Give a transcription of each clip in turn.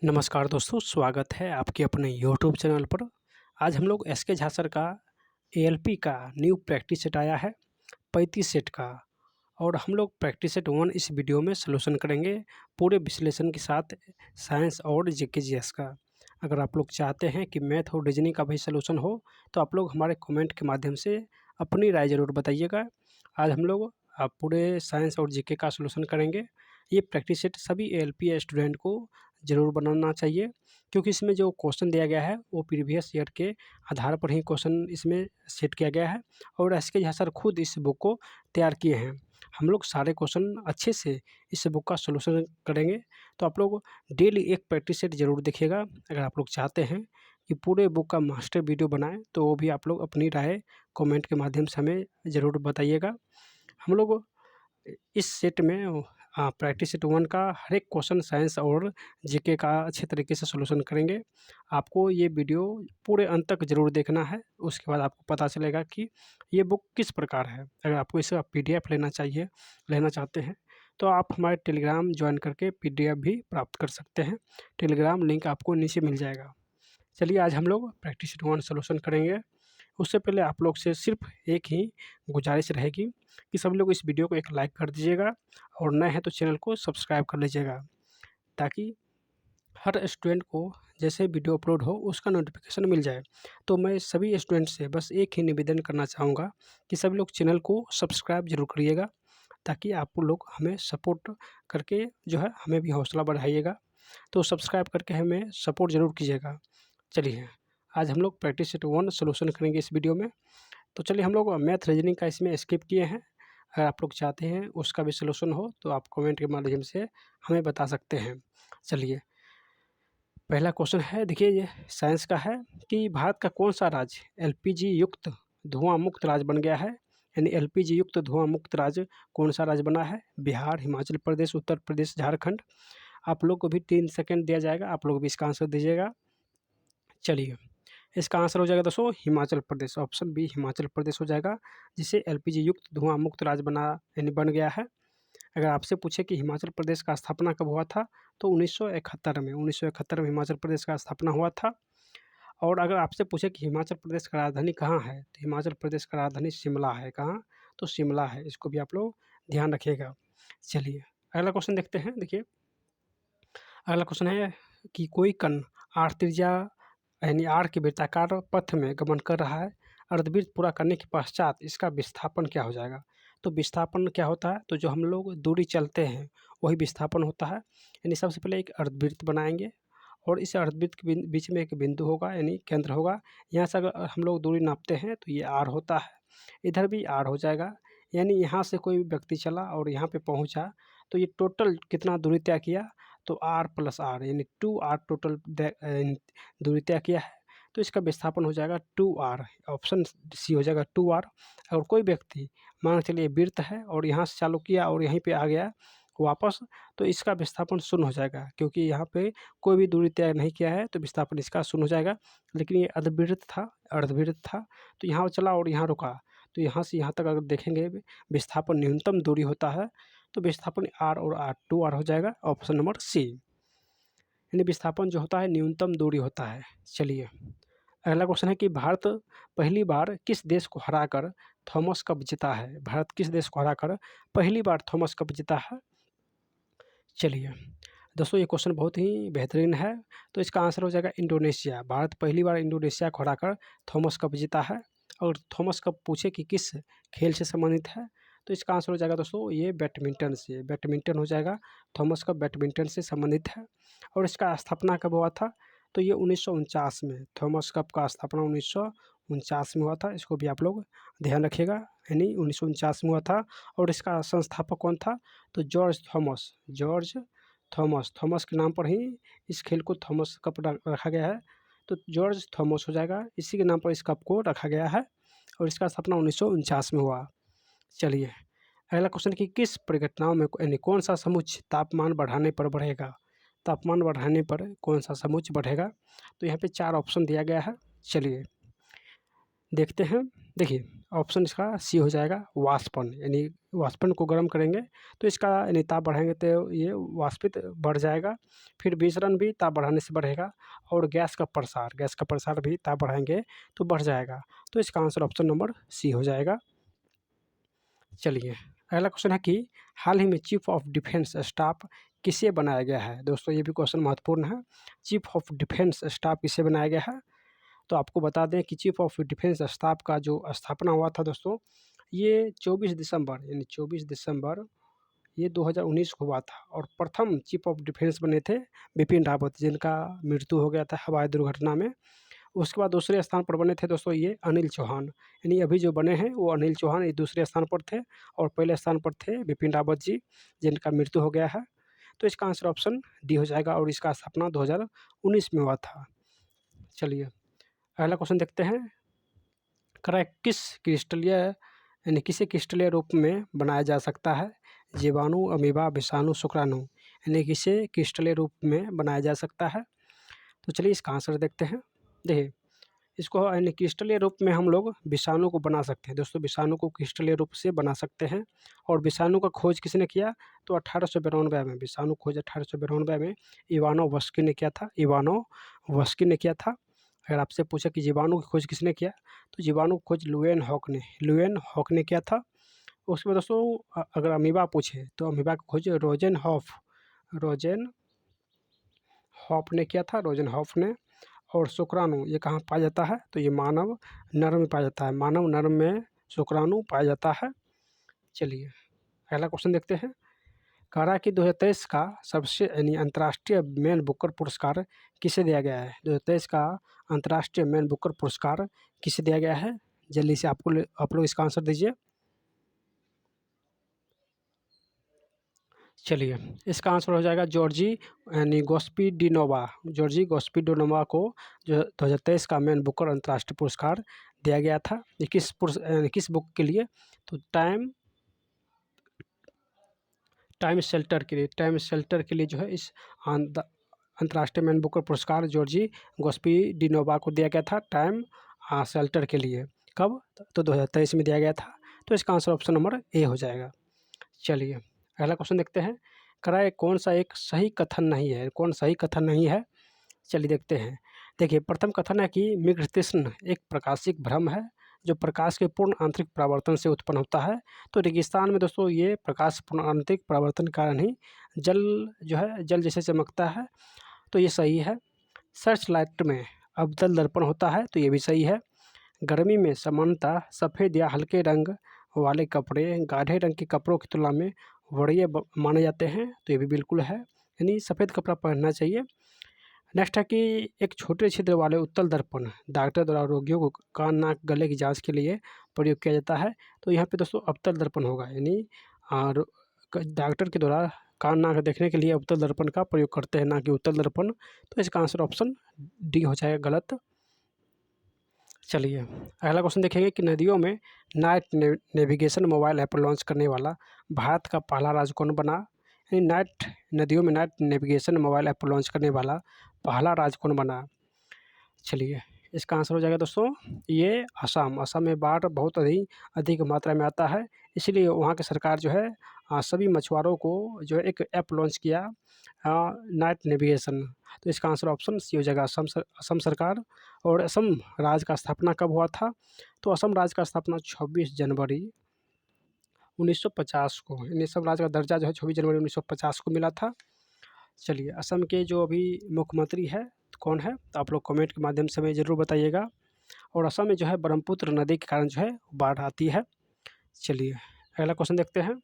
नमस्कार दोस्तों, स्वागत है आपके अपने यूट्यूब चैनल पर। आज हम लोग एसके झा सर का एएलपी का न्यू प्रैक्टिस सेट आया है 35 सेट का, और हम लोग प्रैक्टिस सेट 1 इस वीडियो में सॉल्यूशन करेंगे पूरे विश्लेषण के साथ, साइंस और जीके जीएस का। अगर आप लोग चाहते हैं कि मैथ और रीजनिंग का भी सॉल्यूशन हो तो आप लोग हमारे कमेंट के माध्यम से अपनी राय ज़रूर बताइएगा। आज हम लोग पूरे साइंस और जीके का सॉल्यूशन करेंगे। ये प्रैक्टिस सेट सभी एएलपी स्टूडेंट को ज़रूर बनाना चाहिए, क्योंकि इसमें जो क्वेश्चन दिया गया है वो प्रीवियस ईयर के आधार पर ही क्वेश्चन इसमें सेट किया गया है, और एसके झा सर खुद इस बुक को तैयार किए हैं। हम लोग सारे क्वेश्चन अच्छे से इस बुक का सॉल्यूशन करेंगे, तो आप लोग डेली एक प्रैक्टिस सेट ज़रूर देखिएगा। अगर आप लोग चाहते हैं कि पूरे बुक का मास्टर वीडियो बनाएं तो वो भी आप लोग अपनी राय कमेंट के माध्यम से हमें ज़रूर बताइएगा। हम लोग इस सेट में प्रैक्टिस सेट 1 का हर एक क्वेश्चन साइंस और जीके का अच्छे तरीके से सॉल्यूशन करेंगे। आपको ये वीडियो पूरे अंत तक ज़रूर देखना है, उसके बाद आपको पता चलेगा कि ये बुक किस प्रकार है। अगर आपको इसका पीडीएफ लेना चाहते हैं तो आप हमारे टेलीग्राम ज्वाइन करके पीडीएफ भी प्राप्त कर सकते हैं। टेलीग्राम लिंक आपको नीचे मिल जाएगा। चलिए, आज हम लोग प्रैक्टिस सेट 1 सॉल्यूशन करेंगे। उससे पहले आप लोग से सिर्फ एक ही गुजारिश रहेगी कि सब लोग इस वीडियो को एक लाइक कर दीजिएगा, और नए हैं तो चैनल को सब्सक्राइब कर लीजिएगा, ताकि हर स्टूडेंट को जैसे वीडियो अपलोड हो उसका नोटिफिकेशन मिल जाए। तो मैं सभी स्टूडेंट से बस एक ही निवेदन करना चाहूँगा कि सभी लोग चैनल को सब्सक्राइब जरूर करिएगा, ताकि आप लोग हमें सपोर्ट करके जो है हमें भी हौसला बढ़ाइएगा। तो सब्सक्राइब करके हमें सपोर्ट ज़रूर कीजिएगा। चलिए, आज हम लोग प्रैक्टिस सेट 1 सॉल्यूशन करेंगे इस वीडियो में। तो चलिए, हम लोग मैथ रीजनिंग का इसमें स्किप किए हैं। अगर आप लोग चाहते हैं उसका भी सॉल्यूशन हो तो आप कमेंट के माध्यम से हमें बता सकते हैं। चलिए, पहला क्वेश्चन है, देखिए ये साइंस का है कि भारत का कौन सा राज्य एलपीजी युक्त धुआं मुक्त राज्य बन गया है। यानी एलपीजी युक्त धुआं मुक्त राज्य कौन सा राज्य बना है? बिहार, हिमाचल प्रदेश, उत्तर प्रदेश, झारखंड। आप लोग को भी 3 सेकंड दिया जाएगा, आप लोग भी इसका आंसर दीजिएगा। चलिए, इसका आंसर हो जाएगा दोस्तों हिमाचल प्रदेश। ऑप्शन बी हिमाचल प्रदेश हो जाएगा, जिसे एलपीजी युक्त धुआं मुक्त राज्य यानी बन गया है। अगर आपसे पूछे कि हिमाचल प्रदेश का स्थापना कब हुआ था, तो 1971 में हिमाचल प्रदेश का स्थापना हुआ था। और अगर आपसे पूछे कि हिमाचल प्रदेश का राजधानी कहाँ है, तो हिमाचल प्रदेश का राजधानी शिमला है। कहाँ? तो शिमला है। इसको भी आप लोग ध्यान रखिएगा। चलिए, अगला क्वेश्चन देखते हैं। देखिए, अगला क्वेश्चन है कि कोई कण आर त्रिज्या यानी आर के वृत्ताकार पथ में गमन कर रहा है। अर्धवृत्त पूरा करने के पश्चात इसका विस्थापन क्या हो जाएगा? तो विस्थापन क्या होता है? तो जो हम लोग दूरी चलते हैं वही विस्थापन होता है। यानी सबसे पहले एक अर्धवृत्त बनाएंगे, और इस अर्धवृत्त के बीच में एक बिंदु होगा, यानी केंद्र होगा। यहाँ से अगर हम लोग दूरी नापते हैं तो ये आर होता है। इधर भी आर हो जाएगा। यानी यहाँ से कोई व्यक्ति चला और यहाँ पे पहुँचा, तो ये टोटल कितना दूरी तय किया? तो आर प्लस आर, यानी 2r टोटल दूरी तय किया है। तो इसका विस्थापन हो जाएगा 2r। ऑप्शन सी हो जाएगा 2r। अगर कोई व्यक्ति मान के चलिए वृत्त है और यहाँ से चालू किया और यहीं पे आ गया वापस, तो इसका विस्थापन शून्य हो जाएगा, क्योंकि यहाँ पे कोई भी दूरी तय नहीं किया है, तो विस्थापन इसका शून्य हो जाएगा। लेकिन ये अर्धवृत्त था, तो यहाँ चला और यहाँ रुका, तो यहाँ से यहाँ तक अगर देखेंगे विस्थापन न्यूनतम दूरी होता है, तो विस्थापन आर और आर 2r हो जाएगा। ऑप्शन नंबर सी, यानी विस्थापन जो होता है न्यूनतम दूरी होता है। चलिए, अगला क्वेश्चन है कि भारत पहली बार किस देश को हराकर थॉमस कप जीता है? भारत किस देश को हराकर पहली बार थॉमस कप जीता है? चलिए दोस्तों, ये क्वेश्चन बहुत ही बेहतरीन है। तो इसका आंसर हो जाएगा इंडोनेशिया। भारत पहली बार इंडोनेशिया को हराकर थॉमस कप जीता है। और थॉमस कप पूछे कि किस खेल से संबंधित है, तो इसका आंसर हो जाएगा दोस्तों ये बैडमिंटन हो जाएगा। थॉमस कप बैडमिंटन से संबंधित है। और इसका स्थापना कब हुआ था? तो ये 1949 में। थॉमस कप का स्थापना 1949 में हुआ था। इसको भी आप लोग ध्यान रखिएगा, यानी 1949 में हुआ था। और इसका संस्थापक कौन था? तो जॉर्ज थॉमस के नाम पर ही इस खेल को थॉमस कप रखा गया है। तो जॉर्ज थॉमस हो जाएगा, इसी के नाम पर इस कप को रखा गया है। और इसका स्थापना 1949 में हुआ। चलिए, अगला क्वेश्चन कि किस परिघटनाओं में यानी कौन सा समुच्चय तापमान बढ़ाने पर बढ़ेगा? तापमान बढ़ाने पर कौन सा समुच्चय बढ़ेगा? तो यहाँ पे 4 ऑप्शन दिया गया है। चलिए देखते हैं। देखिए ऑप्शन इसका सी हो जाएगा, वाष्पन, यानी वाष्पन को गर्म करेंगे तो इसका यानी ताप बढ़ाएंगे तो ये वाष्पित बढ़ जाएगा। फिर विसरण भी ताप बढ़ाने से बढ़ेगा, और गैस का प्रसार भी ताप बढ़ाएंगे तो बढ़ जाएगा। तो इसका आंसर ऑप्शन नंबर सी हो जाएगा। चलिए अगला क्वेश्चन है कि हाल ही में चीफ ऑफ डिफेंस स्टाफ किसे बनाया गया है। दोस्तों ये भी क्वेश्चन महत्वपूर्ण है, चीफ ऑफ डिफेंस स्टाफ किसे बनाया गया है। तो आपको बता दें कि चीफ ऑफ डिफेंस स्टाफ का जो स्थापना हुआ था दोस्तों, ये 24 दिसंबर यानी 24 दिसंबर ये 2019 को हुआ था, और प्रथम चीफ ऑफ डिफेंस बने थे बिपिन रावत, जिनका मृत्यु हो गया था हवाई दुर्घटना में। उसके बाद दूसरे स्थान पर बने थे दोस्तों ये अनिल चौहान, यानी अभी जो बने हैं वो अनिल चौहान ये दूसरे स्थान पर थे, और पहले स्थान पर थे बिपिन रावत जी, जिनका मृत्यु हो गया है। तो इसका आंसर ऑप्शन डी हो जाएगा, और इसका स्थापना 2019 में हुआ था। चलिए अगला क्वेश्चन देखते हैं, किस क्रिस्टलीय यानी किसे क्रिस्टलीय रूप में बनाया जा सकता है। जीवाणु, अमीबा, विषाणु, शुक्राणु, यानी किसे क्रिस्टलीय रूप में बनाया जा सकता है। तो चलिए इसका आंसर देखते हैं। देखिए इसको यानी क्रिस्टलीय रूप में हम लोग विषाणु को बना सकते हैं दोस्तों, विषाणु को क्रिस्टलीय रूप से बना सकते हैं। और विषाणु का खोज किसने किया, तो 1892 में, विषाणु खोज 1892 में इवानो वस्की ने किया था, इवानो वस्की ने किया था। अगर आपसे पूछा कि जीवाणु की खोज किसने किया, तो जीवाणु की खोज लुएन हॉक ने किया था। उसके बाद दोस्तों अगर अमीबा पूछे तो अमीबा की खोज रोजेन हॉफ ने किया था, रोजन हॉफ ने। और शुक्राणु ये कहाँ पाया जाता है, तो ये मानव नर में पाया जाता है, मानव नर में शुक्राणु पाया जाता है। चलिए अगला क्वेश्चन देखते हैं, कारा की 2023 का सबसे यानी अंतर्राष्ट्रीय मैन बुकर पुरस्कार किसे दिया गया है। 2023 का अंतर्राष्ट्रीय मैन बुकर पुरस्कार किसे दिया गया है, जल्दी से आप लोग इसका आंसर दीजिए। चलिए इसका आंसर हो जाएगा जॉर्जी यानी जॉर्जी गोस्पिडिनोवा को जो 2023 का मैन बुकर अंतर्राष्ट्रीय पुरस्कार दिया गया था। ये किस बुक के लिए, तो टाइम शेल्टर के लिए जो है इस अंतर्राष्ट्रीय मैन बुकर पुरस्कार जॉर्जी गोस्पिडिनोवा को दिया गया था, टाइम शेल्टर के लिए। कब, तो 2023 में दिया गया था। तो इसका आंसर ऑप्शन नंबर ए हो जाएगा। चलिए अगला क्वेश्चन देखते हैं, कौन सा एक सही कथन नहीं है, कौन सही कथन नहीं है। चलिए देखते हैं। देखिए प्रथम कथन है कि मृगतृष्ण एक प्रकाशिक भ्रम है जो प्रकाश के पूर्ण आंतरिक परावर्तन से उत्पन्न होता है। तो रेगिस्तान में दोस्तों ये प्रकाश पूर्ण आंतरिक परावर्तन के कारण ही जल जैसे चमकता है, तो ये सही है। सर्च लाइट में अवतल दर्पण होता है, तो ये भी सही है। गर्मी में सामान्यतः सफ़ेद या हल्के रंग वाले कपड़े गाढ़े रंग के कपड़ों की तुलना में वरीय माने जाते हैं, तो ये भी बिल्कुल है, यानी सफ़ेद कपड़ा पहनना चाहिए। नेक्स्ट है कि एक छोटे छिद्र वाले उत्तल दर्पण डॉक्टर द्वारा रोगियों को कान नाक गले की जांच के लिए प्रयोग किया जाता है। तो यहाँ पे दोस्तों अवतल दर्पण होगा, यानी डॉक्टर के द्वारा कान नाक देखने के लिए अवतल दर्पण का प्रयोग करते हैं, ना कि उत्तल दर्पण। तो इसका आंसर ऑप्शन डी हो जाएगा गलत। चलिए अगला क्वेश्चन देखेंगे कि नदियों में night navigation mobile app launch करने वाला भारत का पहला राज्य कौन बना। यानी नदियों में night navigation mobile app launch करने वाला पहला राज्य कौन बना। चलिए इसका आंसर हो जाएगा दोस्तों ये असम में बाढ़ बहुत अधिक मात्रा में आता है, इसलिए वहाँ की सरकार जो है सभी मछुआरों को जो है एक ऐप लॉन्च किया नाइट नेविगेशन। तो इसका आंसर ऑप्शन सी हो जाएगा असम सरकार। और असम राज्य का स्थापना कब हुआ था, तो असम राज्य का स्थापना 26 जनवरी 1950 को, यानी असम राज्य का दर्जा जो है 26 जनवरी 1950 को मिला था। चलिए असम के जो अभी मुख्यमंत्री है कौन है, तो आप लोग कमेंट के माध्यम से हमें ज़रूर बताइएगा। और असम में जो है ब्रह्मपुत्र नदी के कारण जो है बाढ़ आती है। चलिए अगला क्वेश्चन देखते हैं।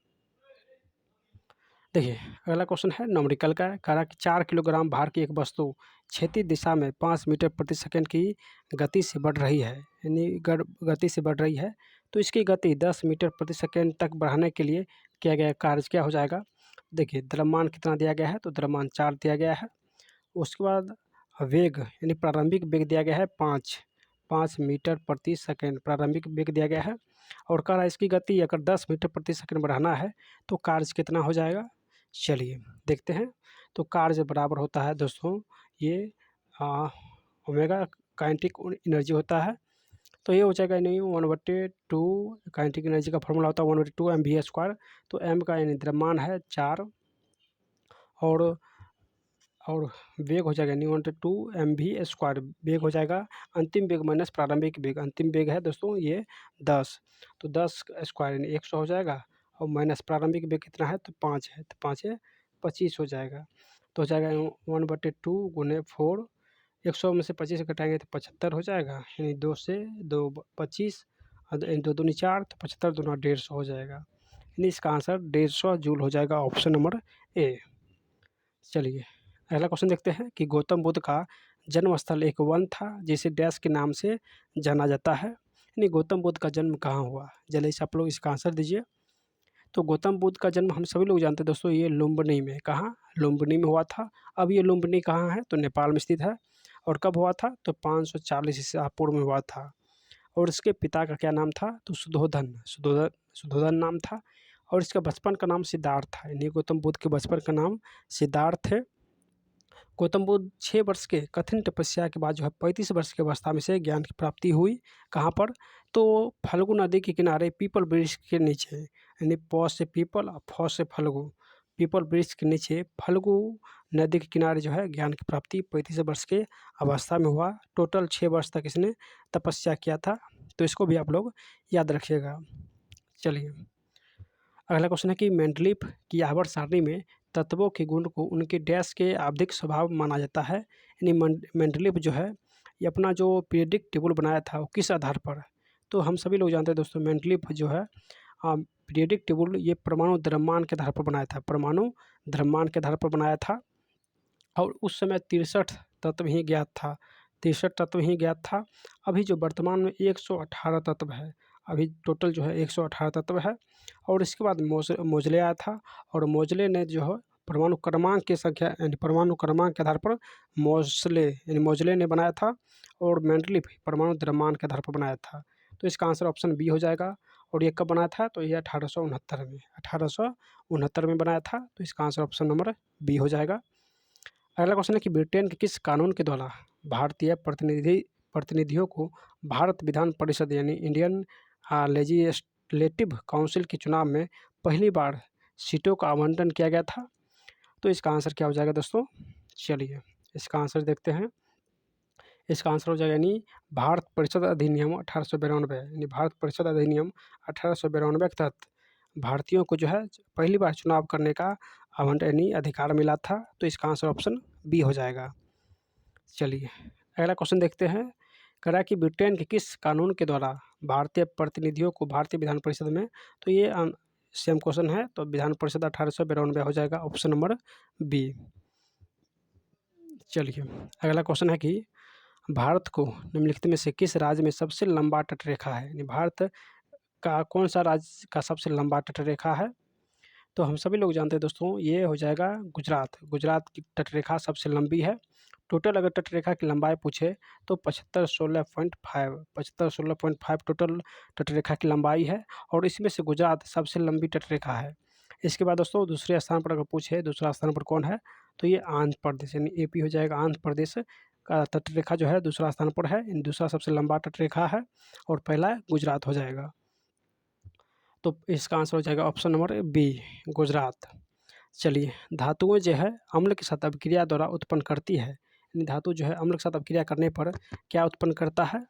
देखिए अगला क्वेश्चन है न्यूमेरिकल का, कह रहा है कि 4 किलोग्राम भार की एक वस्तु क्षैतिज दिशा में 5 मीटर प्रति सेकंड की गति से बढ़ रही है, यानी गति से बढ़ रही है। तो इसकी गति 10 मीटर प्रति सेकंड तक बढ़ाने के लिए किया गया कार्य क्या हो जाएगा। देखिए द्रव्यमान कितना दिया गया है, तो द्रव्यमान 4 दिया गया है। उसके बाद वेग यानी प्रारंभिक वेग दिया गया है 5 मीटर प्रति सेकंड प्रारंभिक वेग दिया गया है। और कह रहा है इसकी गति अगर 10 मीटर प्रति सेकंड बढ़ाना है तो कार्य कितना हो जाएगा। चलिए देखते हैं। तो कार्य बराबर होता है दोस्तों ये ओमेगा काइनेटिक एनर्जी होता है, तो ये हो जाएगा यानी 1/2 काइनेटिक एनर्जी का फॉर्मूला होता है 1/2 mv²। तो m का यानी द्रव्यमान है 4 और वेग हो जाएगा यानी 1/2 mv²। वेग हो जाएगा अंतिम वेग माइनस प्रारंभिक वेग। अंतिम वेग है दोस्तों ये 10, तो 10² यानी 100 हो जाएगा और माइनस प्रारंभिक वेग कितना है तो 5 है, तो 5 है 25 हो जाएगा। तो हो जाएगा 1/2 गुने 4, 100 में से 25 घटाएंगे तो 75 हो जाएगा, यानी 2 से 2 25 और 2 दूनी 4, तो 75 दूना 150 हो जाएगा, यानी इसका आंसर 150 जूल हो जाएगा, ऑप्शन नंबर ए। चलिए अगला क्वेश्चन देखते हैं कि गौतम बुद्ध का जन्म स्थल एक वन था जिसे डैश के नाम से जाना जाता है, यानी गौतम बुद्ध का जन्म कहाँ हुआ, जल्दी से आप लोग इसका आंसर दीजिए। तो गौतम बुद्ध का जन्म हम सभी लोग जानते हैं दोस्तों, ये लुम्बिनी में, कहाँ लुम्बिनी में हुआ था। अब ये लुम्बिनी कहाँ है तो नेपाल में स्थित है। और कब हुआ था तो 540 ईसा पूर्व में हुआ था। और इसके पिता का क्या नाम था तो सुधोधन सुधोधन सुधोधन नाम था। और इसका बचपन का नाम सिद्धार्थ था, यानी गौतम बुद्ध के बचपन का नाम सिद्धार्थ है। गौतम बुद्ध 6 वर्ष के कठिन तपस्या के बाद जो है 35 वर्ष की अवस्था में से ज्ञान की प्राप्ति हुई। कहाँ पर तो फल्गु नदी के किनारे पीपल वृक्ष के नीचे, यानी प से पीपल और फ से फल्गु, पीपल वृक्ष के नीचे फल्गु नदी के किनारे जो है ज्ञान की प्राप्ति 35 वर्ष के अवस्था में हुआ। टोटल 6 वर्ष तक इसने तपस्या किया था, तो इसको भी आप लोग याद रखिएगा। चलिए अगला क्वेश्चन है कि मेंडलीफ की आवर्त सारणी में तत्वों के गुण को उनके डैश के आवधिक स्वभाव माना जाता है, यानी मेंडलीफ जो है ये अपना जो पीरियडिक टेबल बनाया था वो किस आधार पर, तो हम सभी लोग जानते हैं दोस्तों मेंडलीफ जो है पीरियडिक टेबल ये परमाणु द्रव्यमान के आधार पर बनाया था, परमाणु द्रव्यमान के आधार पर बनाया था। और उस समय 63 तत्व ही ज्ञात था, 63 तत्व ही ज्ञात था। अभी जो वर्तमान में 118 तत्व है, अभी टोटल जो है 118 तत्व है। और इसके बाद मोजले आया था, और मोजले ने जो है परमाणु क्रमांक की संख्या यानी परमाणु क्रमांक के आधार पर मोजले ने बनाया था। और मेंडलीफ परमाणु द्रव्यमान के आधार पर बनाया था। तो इसका आंसर ऑप्शन बी हो जाएगा। और ये कब बनाया था तो ये 1869 में बनाया था, तो इसका आंसर ऑप्शन नंबर बी हो जाएगा। अगला क्वेश्चन है कि ब्रिटेन के किस कानून के द्वारा भारतीय प्रतिनिधियों को भारत विधान परिषद यानी इंडियन लेजिस्लेटिव काउंसिल के चुनाव में पहली बार सीटों का आवंटन किया गया था, तो इसका आंसर क्या हो जाएगा दोस्तों। चलिए इसका आंसर देखते हैं। इसका आंसर हो जाएगा यानी भारत परिषद अधिनियम 1892, यानी भारत परिषद अधिनियम 1892 के तहत भारतीयों को जो है पहली बार चुनाव करने का आवंटन यानी अधिकार मिला था, तो इसका आंसर ऑप्शन बी हो जाएगा। चलिए अगला क्वेश्चन देखते हैं। कह रहा है कि ब्रिटेन के किस कानून के द्वारा भारतीय प्रतिनिधियों को भारतीय विधान परिषद में, तो ये सेम क्वेश्चन है, तो विधान परिषद 1892 हो जाएगा, ऑप्शन नंबर बी। चलिए अगला क्वेश्चन है कि भारत को निम्नलिखित में से किस राज्य में सबसे लंबा तटरेखा है, यानी भारत का कौन सा राज्य का सबसे लंबा तटरेखा है, तो हम सभी लोग जानते हैं दोस्तों ये हो जाएगा गुजरात। गुजरात की तटरेखा सबसे लंबी है। टोटल अगर तटरेखा की लंबाई पूछे तो 7516.5 टोटल तटरेखा की लंबाई है, और इसमें से गुजरात सबसे लंबी तटरेखा है। इसके बाद दोस्तों दूसरे स्थान पर अगर पूछे दूसरा स्थान पर कौन है, तो ये आंध्र प्रदेश यानी एपी हो जाएगा। आंध्र प्रदेश का तटरेखा जो है दूसरा स्थान पर है, दूसरा सबसे लंबा तटरेखा है, और पहला गुजरात हो जाएगा। तो इसका आंसर हो जाएगा ऑप्शन नंबर बी, गुजरात। चलिए धातुएं जो है अम्ल के साथ अभिक्रिया द्वारा उत्पन्न करती है, यानी धातु जो है अम्ल के साथ अभिक्रिया करने पर क्या उत्पन्न करता है,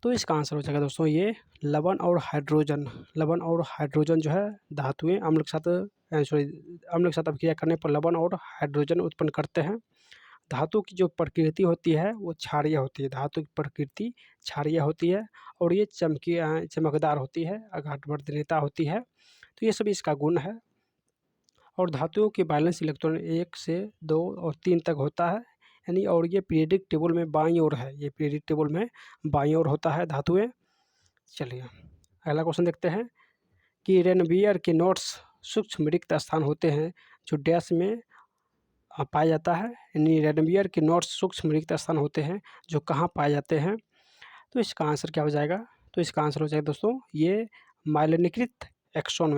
तो इसका आंसर हो जाएगा दोस्तों ये लवण और हाइड्रोजन। लवण और हाइड्रोजन जो है धातुएं अम्ल के साथ अम्ल के साथ अभिक्रिया करने पर लवण और हाइड्रोजन उत्पन्न करते हैं। धातु की जो प्रकृति होती है वो क्षारीय होती है, धातु की प्रकृति क्षारीय होती है, और ये चमकदार होती है, अघातवर्धनीयता होती है, तो ये सभी इसका गुण है। और धातुओं के बैलेंस इलेक्ट्रॉन 1 से 2 और 3 तक होता है, यानी और ये पीरियडिक टेबल में बाईं ओर है, ये पीरियडिक टेबल में बाईं ओर होता है धातुएं। चलिए अगला क्वेश्चन देखते हैं कि रेनवियर के नोट्स सूक्ष्म रिक्त स्थान होते हैं जो डैश में पाया जाता है, यानी रेनवियर के नोट्स सूक्ष्म रिक्त स्थान होते हैं जो कहाँ पाए जाते हैं, तो इसका आंसर क्या हो जाएगा, तो इसका आंसर हो जाएगा दोस्तों ये माइलिनीकृत एक्सोन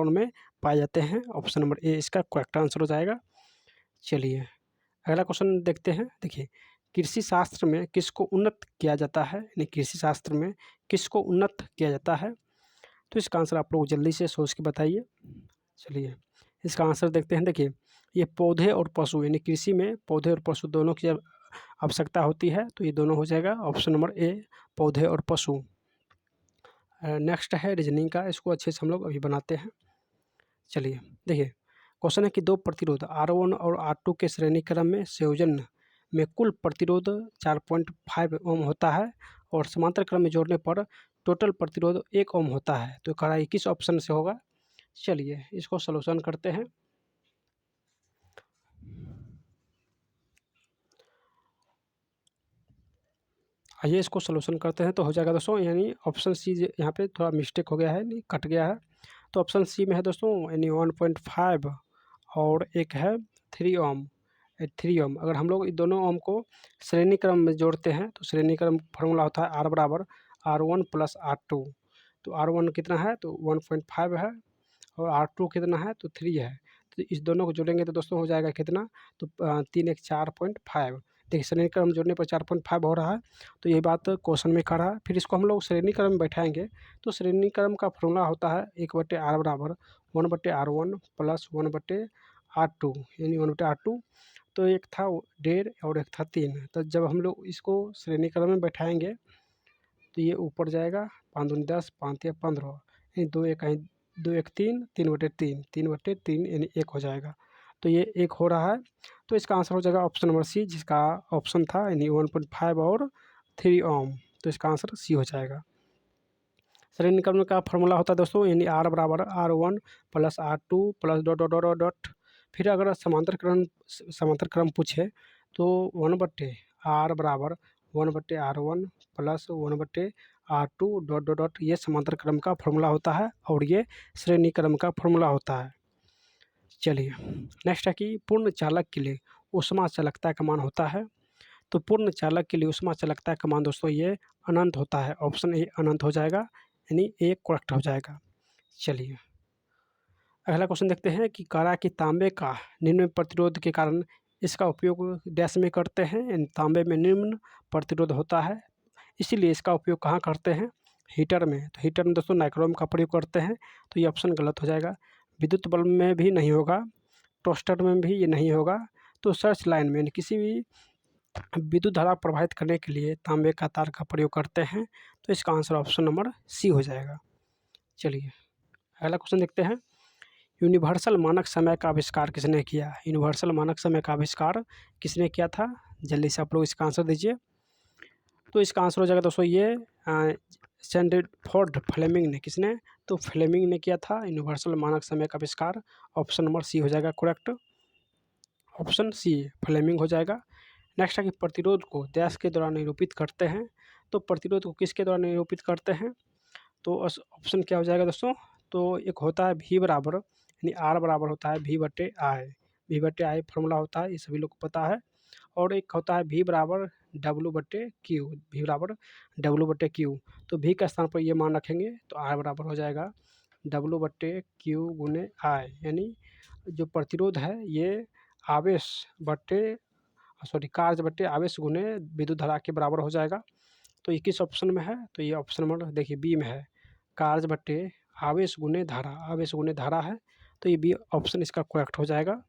में पाए जाते हैं, ऑप्शन नंबर ए इसका करेक्ट आंसर हो जाएगा। चलिए अगला क्वेश्चन देखते हैं। देखिए कृषि शास्त्र में किसको उन्नत किया जाता है, यानी कृषि शास्त्र में किसको उन्नत किया जाता है। तो इसका आंसर आप लोग जल्दी से सोच के बताइए। चलिए इसका आंसर देखते हैं। देखिए ये पौधे और पशु, यानी कृषि में पौधे और पशु दोनों की जब आवश्यकता होती है तो ये दोनों हो जाएगा ऑप्शन नंबर ए, पौधे और पशु। नेक्स्ट है रीजनिंग का, इसको अच्छे से हम लोग अभी बनाते हैं। चलिए देखिए क्वेश्चन है कि दो प्रतिरोध R1 और R2 के श्रेणी क्रम में संयोजन में कुल प्रतिरोध 4.5 ओम होता है और समांतर क्रम में जोड़ने पर टोटल प्रतिरोध 1 ओम होता है। तो कह रहा है किस ऑप्शन से होगा। चलिए इसको सॉल्यूशन करते हैं। आइए इसको सॉल्यूशन करते हैं। तो हो जाएगा दोस्तों, यानी ऑप्शन सी यहाँ पे थोड़ा मिस्टेक हो गया है, नहीं कट गया है। तो ऑप्शन सी में है दोस्तों, यानी 1.5 और एक है 3 ओम। 3 ओम अगर हम लोग इन दोनों ओम को श्रेणी क्रम में जोड़ते हैं तो श्रेणी क्रम फार्मूला होता है R बराबर R1 प्लस R2। तो R1 कितना है तो 1.5 है और R2 कितना है तो 3 है। तो इस दोनों को जोड़ेंगे तो दोस्तों हो जाएगा कितना, तो 3 एक 4.5। देखिए श्रेणी क्रम जोड़ने पर 4.5 हो रहा है, तो ये बात क्वेश्चन में कर रहा है। फिर इसको हम लोग श्रेणी क्रम में बैठाएंगे तो श्रेणी क्रम का फॉर्मूला होता है 1/R बराबर 1/R1 प्लस 1/R2, यानी 1/R2। तो एक था 1.5 और एक था 3। तो जब हम लोग इसको श्रेणी क्रम में बैठाएंगे तो ये ऊपर जाएगा 5 दूनी 10, 5 या 15, यानी 2 एक 2 एक 3, 3/3, 3/3 यानी 1 हो जाएगा। तो ये 1 हो रहा है। तो इसका आंसर हो जाएगा ऑप्शन नंबर सी, जिसका ऑप्शन था यानी 1.5 और 3 ओम। तो इसका आंसर सी हो जाएगा। श्रेणी क्रम का फॉर्मूला होता है दोस्तों, यानी R बराबर R1 plus R2 plus dot dot dot dot. फिर अगर समांतर क्रम पूछे तो 1/R बराबर 1/R1 plus 1/R2 dot dot dot, ये समांतर क्रम का फॉर्मूला होता है और ये श्रेणी क्रम का फॉर्मूला होता है। चलिए नेक्स्ट है कि पूर्ण चालक के लिए ऊष्मा चालकता का मान होता है। तो पूर्ण चालक के लिए ऊष्मा चालकता का मान दोस्तों ये अनंत होता है। ऑप्शन ए अनंत हो जाएगा, यानी ए करेक्ट हो जाएगा। चलिए अगला क्वेश्चन देखते हैं कि करा कि तांबे का निम्न प्रतिरोध के कारण इसका उपयोग डैश में करते हैं, यानी तांबे में निम्न प्रतिरोध होता है, इसीलिए इसका उपयोग कहाँ करते हैं, हीटर में। तो हीटर में दोस्तों नाइक्रोम का प्रयोग करते हैं, तो ये ऑप्शन गलत हो जाएगा। विद्युत बल्ब में भी नहीं होगा, टोस्टर में भी ये नहीं होगा। तो सर्च लाइन में किसी भी विद्युत धारा प्रवाहित करने के लिए तांबे का तार का प्रयोग करते हैं। तो इसका आंसर ऑप्शन नंबर सी हो जाएगा। चलिए अगला क्वेश्चन देखते हैं। यूनिवर्सल मानक समय का आविष्कार किसने किया। यूनिवर्सल मानक समय का आविष्कार किसने किया था, जल्दी से आप लोग इसका आंसर दीजिए। तो इसका आंसर हो जाएगा दोस्तों ये रदरफोर्ड फ्लेमिंग ने, किसने, तो फ्लेमिंग ने किया था यूनिवर्सल मानक समय का आविष्कार। ऑप्शन नंबर सी हो जाएगा करेक्ट, ऑप्शन सी फ्लेमिंग हो जाएगा। नेक्स्ट है कि प्रतिरोध को डैश के द्वारा निरूपित करते हैं। तो प्रतिरोध को किसके द्वारा निरूपित करते हैं, तो ऑप्शन क्या हो जाएगा दोस्तों, तो एक होता है V बराबर, यानी R बराबर होता है V/I। V/I फॉर्मूला होता है, ये सभी लोग को पता है। और एक होता है V बराबर W/Q, V बराबर W/Q। तो V का स्थान पर ये मान रखेंगे तो R बराबर हो जाएगा W/Q गुने I, यानी जो प्रतिरोध है ये आवेश कार्य बटे आवेश गुने विद्युत धारा के बराबर हो जाएगा। तो ये किस ऑप्शन में है, तो ये ऑप्शन नंबर देखिए बी में है, कार्य बटे आवेश गुने धारा, आवेश गुने धारा है। तो ये बी ऑप्शन इसका करेक्ट हो जाएगा।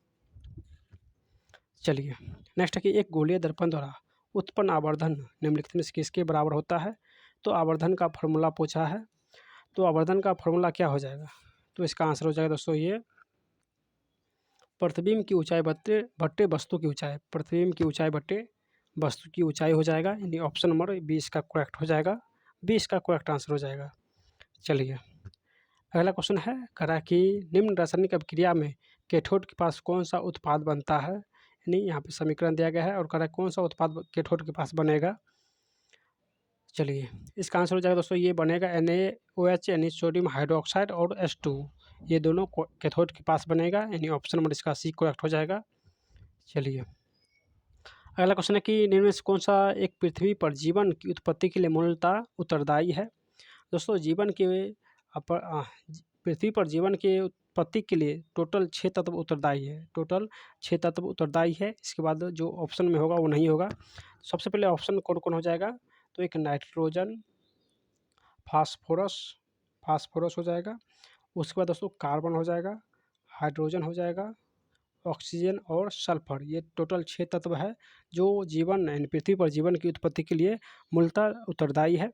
चलिए नेक्स्ट है कि एक गोलीय दर्पण द्वारा उत्पन्न आवर्धन निम्नलिखित में से किसके बराबर होता है। तो आवर्धन का फॉर्मूला पूछा है, तो आवर्धन का फॉर्मूला क्या हो जाएगा, तो इसका आंसर हो जाएगा दोस्तों ये प्रतिबिंब की ऊंचाई बट्टे वस्तु की ऊंचाई, प्रतिबिंब की ऊंचाई बट्टे वस्तु की ऊंचाई हो जाएगा, यानी ऑप्शन नंबर 20 का करेक्ट हो जाएगा, 20 का करेक्ट आंसर हो जाएगा। चलिए अगला क्वेश्चन है, करा कि निम्न रासायनिक अभिक्रिया में कैथोड के पास कौन सा उत्पाद बनता है, यानी यहाँ पे समीकरण दिया गया है और करा कौन सा उत्पाद कैथोड के पास बनेगा। चलिए इसका आंसर हो जाएगा दोस्तों ये बनेगा NaOH, यानी सोडियम हाइड्रोक्साइड और H2, ये दोनों कैथोड के पास बनेगा, यानी ऑप्शन नंबर इसका सी करेक्ट हो जाएगा। चलिए अगला क्वेश्चन है कि निम्न में से कौन सा एक पृथ्वी पर जीवन की उत्पत्ति के लिए मूलतः उत्तरदायी है। दोस्तों जीवन के पृथ्वी पर जीवन के उत्पत्ति के लिए टोटल 6 तत्व उत्तरदायी है, टोटल 6 तत्व उत्तरदायी है। इसके बाद जो ऑप्शन में होगा वो नहीं होगा। सबसे पहले ऑप्शन कौन-कौन हो जाएगा, तो एक नाइट्रोजन, फास्फोरस फास्फोरस हो जाएगा, उसके बाद दोस्तों कार्बन हो जाएगा, हाइड्रोजन हो जाएगा, ऑक्सीजन और सल्फर। ये टोटल 6 तत्व है जो जीवन यानी पृथ्वी पर जीवन की उत्पत्ति के लिए मूलतः उत्तरदायी है।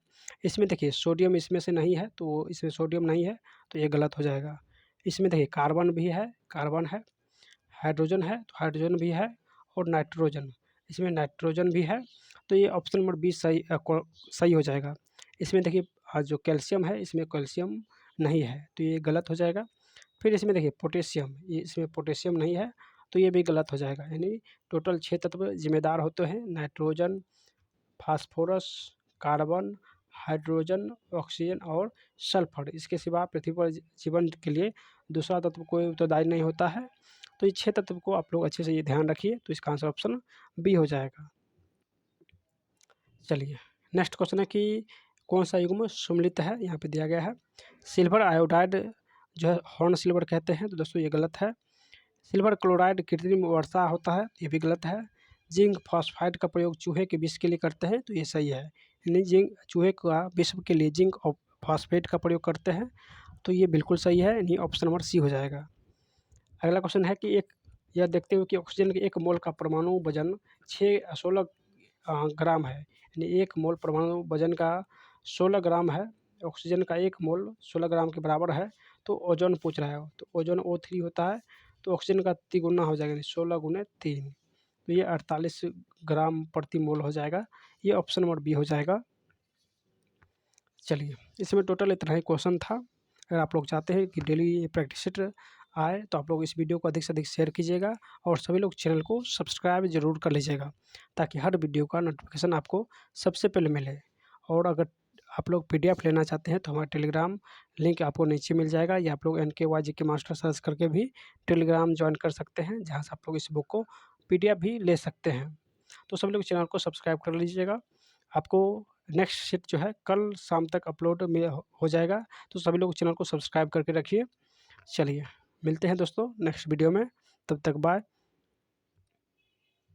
इसमें देखिए सोडियम इसमें से नहीं है, तो इसमें सोडियम नहीं है, तो ये गलत हो जाएगा। इसमें देखिए कार्बन भी है, कार्बन है, हाइड्रोजन है, तो हाइड्रोजन भी है, और नाइट्रोजन, इसमें नाइट्रोजन भी है, तो ये ऑप्शन नंबर बी सही हो जाएगा। इसमें देखिए जो कैल्शियम है, इसमें कैल्शियम नहीं है, तो ये गलत हो जाएगा। फिर इसमें देखिए पोटेशियम, ये इसमें पोटेशियम नहीं है, तो ये भी गलत हो जाएगा। यानी टोटल 6 तत्व जिम्मेदार होते हैं, nitrogen, phosphorus, carbon, hydrogen, oxygen और सल्फर। इसके सिवा पृथ्वी पर जीवन के लिए दूसरा तत्व कोई उत्तरदायी नहीं होता है। तो ये 6 तत्व को आप लोग अच्छे से ये ध्यान रखिए, तो इसका आंसर ऑप्शन बी हो जाएगा। चलिए नेक्स्ट क्वेश्चन है कि कौन सा युग्म सम्मिलित है, यहाँ पे दिया गया है। सिल्वर आयोडाइड जो है हॉर्न सिल्वर कहते हैं, तो दोस्तों ये गलत है। सिल्वर क्लोराइड कृत्रिम वर्षा होता है, ये भी गलत है। जिंक फॉस्फाइड का प्रयोग चूहे के विष के लिए करते हैं, तो ये सही है। यानी जिंक चूहे का विष के लिए जिंक और फॉस्फेट का प्रयोग करते हैं, तो ये बिल्कुल सही है, यानी ऑप्शन नंबर सी हो जाएगा। अगला क्वेश्चन है कि यह देखते हुए कि ऑक्सीजन के 1 मोल का परमाणु वजन 16 ग्राम है, यानी 1 मोल परमाणु वजन का 16 ग्राम है, ऑक्सीजन का 1 मोल 16 ग्राम के बराबर है। तो ओजोन पूछ रहा है, तो ओजोन O3 होता है, तो ऑक्सीजन का तिगुना हो जाएगा, यानी 16 गुने 3, तो ये 48 ग्राम प्रति मोल हो जाएगा। ये ऑप्शन नंबर बी हो जाएगा। चलिए इसमें टोटल इतना ही क्वेश्चन था। अगर आप लोग चाहते हैं कि डेली ये प्रैक्टिस सेट आए, तो आप लोग इस वीडियो को अधिक से अधिक शेयर कीजिएगा, और सभी लोग चैनल को सब्सक्राइब ज़रूर कर लीजिएगा, ताकि हर वीडियो का नोटिफिकेशन आपको सबसे पहले मिले। और अगर आप लोग PDF लेना चाहते हैं, तो हमारा टेलीग्राम लिंक आपको नीचे मिल जाएगा, या आप लोग NKYGK मास्टर सर्च करके भी टेलीग्राम ज्वाइन कर सकते हैं, जहाँ से आप लोग इस बुक को PDF भी ले सकते हैं। तो सभी लोग चैनल को सब्सक्राइब कर लीजिएगा। आपको नेक्स्ट शीट जो है कल शाम तक अपलोड में हो जाएगा, तो सभी लोग चैनल को सब्सक्राइब करके रखिए। चलिए मिलते हैं दोस्तों नेक्स्ट वीडियो में, तब तक बाय।